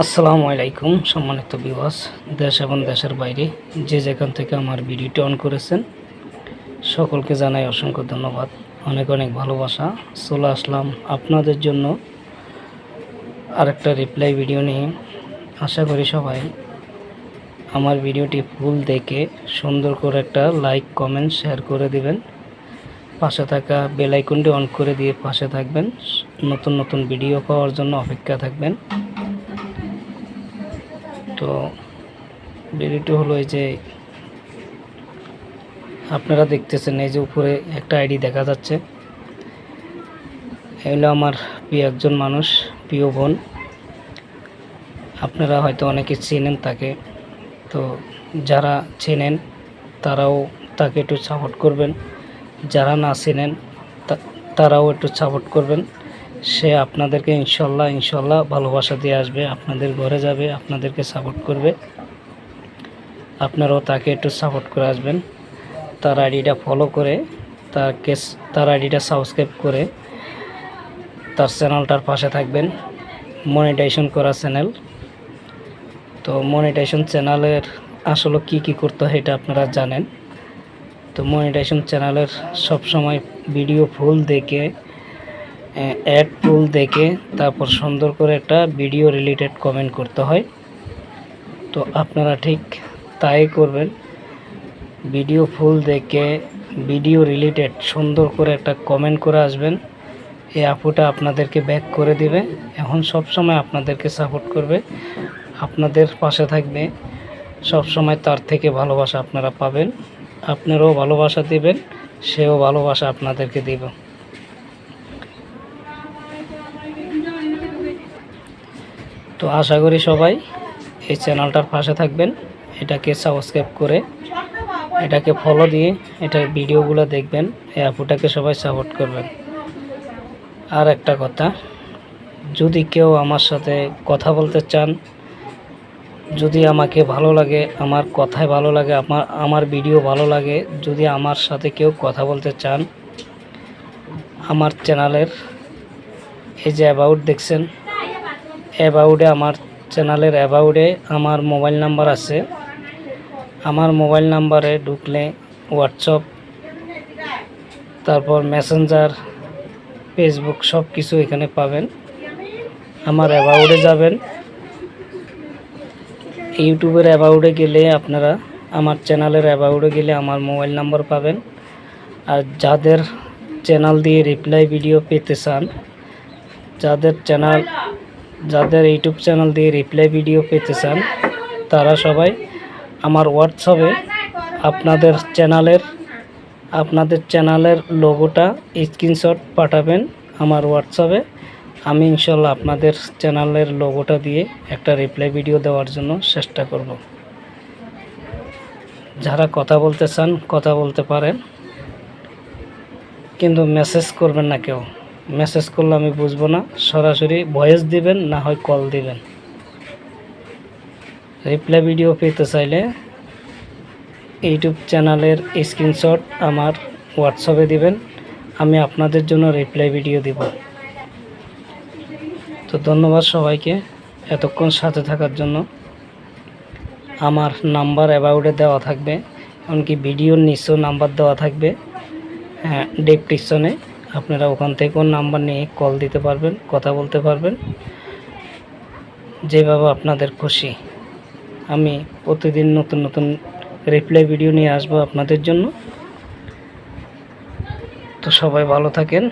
আসসালামু আলাইকুম সম্মানিত ভিউয়ার্স, দেশ এবং দেশের বাইরে যে যেখান থেকে আমার ভিডিওটি অন করেছেন সকলকে জানাই অসংখ্য ধন্যবাদ, অনেক অনেক ভালোবাসা। চলে আসলাম আপনাদের জন্য আরেকটা রিপ্লাই ভিডিও নিয়ে। আশা করি সবাই আমার ভিডিওটি ফুল দেখে সুন্দর করে একটা লাইক কমেন্ট শেয়ার করে দিবেন। পাশে থাকা বেল আইকনটি অন করে দিয়ে পাশে থাকবেন, নতুন নতুন ভিডিও পাওয়ার জন্য অপেক্ষা থাকবেন। তো ভিডিওটি হলো এই যে আপনারা দেখতেছেন, এই যে উপরে একটা আইডি দেখা যাচ্ছে, এগুলো আমার প্রিয় একজন মানুষ, প্রিয় বোন। আপনারা হয়তো অনেকে চেনেন তাকে, তো যারা চেনেন তারাও তাকে একটু সাপোর্ট করবেন, যারা না চেনেন তারাও একটু সাপোর্ট করবেন। সে আপনাদেরকে ইনশাল্লাহ ভালোবাসা দিয়ে আসবে, আপনাদের ঘরে যাবে, আপনাদেরকে সাপোর্ট করবে। আপনারাও তাকে একটু সাপোর্ট করে আসবেন। তার আইডিটা ফলো করে তার আইডিটা সাবস্ক্রাইব করে তার চ্যানেলটার পাশে থাকবেন। মনিটাইজেশন করা চ্যানেল, তো মনিটাইজেশন চ্যানেলের আসলে কি করতে হয় এটা আপনারা জানেন। তো মনিটাইজেশন চ্যানেলের সবসময় ভিডিও ফুল দেখে, অ্যাড ফুল দেখে তারপর সুন্দর করে একটা ভিডিও রিলেটেড কমেন্ট করতে হয়। তো আপনারা ঠিক তাই করবেন, ভিডিও ফুল দেখে ভিডিও রিলেটেড সুন্দর করে একটা কমেন্ট করে আসবেন। এই আপুটা আপনাদেরকে ব্যাক করে দিবে, এখন সব সময় আপনাদেরকে সাপোর্ট করবে, আপনাদের পাশে থাকবে সব সময়। তার থেকে ভালোবাসা আপনারা পাবেন, আপনারাও ভালোবাসা দিবেন, সেও ভালোবাসা আপনাদেরকে দিব। তো আশা করি সবাই এই চ্যানেলটার পাশে থাকবেন, এটাকে সাবস্ক্রাইব করে এটাকে ফলো দিয়ে এটার ভিডিওগুলো দেখবেন, এই আপুটাকে সবাই সাপোর্ট করবেন। আর একটা কথা, যদি কেউ আমার সাথে কথা বলতে চান, যদি আমাকে ভালো লাগে, আমার কথায় ভালো লাগে, আমার ভিডিও ভালো লাগে, যদি আমার সাথে কেউ কথা বলতে চান, আমার চ্যানেলের এই যে অ্যাবাউট দেখছেন, অ্যাবাউটে আমার চ্যানেলের অ্যাবাউটে আমার মোবাইল নাম্বার আছে। আমার মোবাইল নাম্বারে ঢুকলে হোয়াটসঅ্যাপ, তারপর মেসেঞ্জার, ফেসবুক সব কিছু এখানে পাবেন। আমার অ্যাবাউটে যাবেন, ইউটিউবের অ্যাবাউটে গেলে আপনারা আমার চ্যানেলের অ্যাবাউটে গেলে আমার মোবাইল নাম্বার পাবেন। আর যাদের চ্যানেল দিয়ে রিপ্লাই ভিডিও পেতে চান, যাদের ইউটিউব চ্যানেল দিয়ে রিপ্লাই ভিডিও পেতে চান, তারা সবাই আমার হোয়াটসঅ্যাপে আপনাদের চ্যানেলের লোগোটা স্ক্রিনশট পাঠাবেন আমার হোয়াটসঅ্যাপে। আমি ইনশাল্লাহ আপনাদের চ্যানেলের লোগোটা দিয়ে একটা রিপ্লাই ভিডিও দেওয়ার জন্য চেষ্টা করব। যারা কথা বলতে চান কথা বলতে পারেন, কিন্তু মেসেজ করবেন না কেউ। মেসেজ করলে আমি বুঝবো না, সরাসরি ভয়েস দিবেন, না হয় কল দিবেন। রিপ্লাই ভিডিও পেতে চাইলে ইউটিউব চ্যানেলের স্ক্রিনশট আমার হোয়াটসঅ্যাপে দিবেন, আমি আপনাদের জন্য রিপ্লাই ভিডিও দিব। তো ধন্যবাদ সবাইকে এতক্ষণ সাথে থাকার জন্য। আমার নাম্বার অ্যাবাউটে দেওয়া থাকবে, এমনকি ভিডিওর নিচেও নাম্বার দেওয়া থাকবে, ডেসক্রিপশনে। আপনারা ওখান থেকেও নাম্বার নিয়ে কল দিতে পারবেন, কথা বলতে পারবেন, যেভাবে আপনাদের খুশি। আমি প্রতিদিন নতুন নতুন রিপ্লাই ভিডিও নিয়ে আসবো আপনাদের জন্য। তো সবাই ভালো থাকেন।